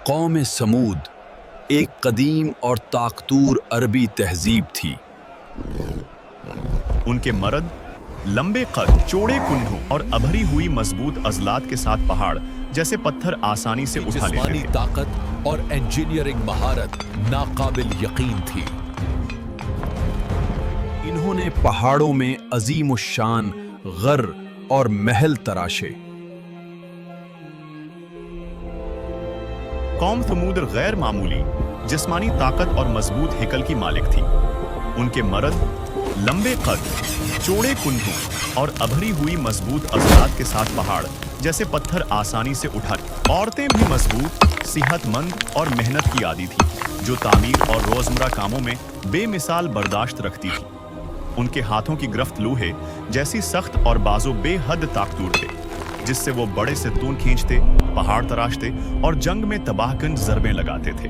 قوم سمود ایک قدیم اور طاقتور عربی تہذیب تھی۔ ان کے مرد لمبے قد، چوڑے کندھوں اور ابھری ہوئی مضبوط عضلات کے ساتھ پہاڑ جیسے پتھر آسانی سے اٹھا لیتے جسمانی تھے۔ طاقت اور انجینئرنگ مہارت ناقابل یقین تھی۔ انہوں نے پہاڑوں میں عظیم الشان غر اور محل تراشے۔ قوم ثمود غیر معمولی جسمانی طاقت اور مضبوط ہیکل کی مالک تھی۔ ان کے مرد لمبے قد، چوڑے کندھوں اور ابھری ہوئی مضبوط عضلات کے ساتھ پہاڑ جیسے پتھر آسانی سے اٹھا۔ عورتیں بھی مضبوط، صحت مند اور محنت کی عادی تھی، جو تعمیر اور روزمرہ کاموں میں بے مثال برداشت رکھتی تھی۔ ان کے ہاتھوں کی گرفت لوہے جیسی سخت اور بازو بے حد طاقتور تھے، جس سے وہ بڑے ستون کھینچتے، پہاڑ تراشتے اور جنگ میں تباہ کن ضربیں لگاتے تھے۔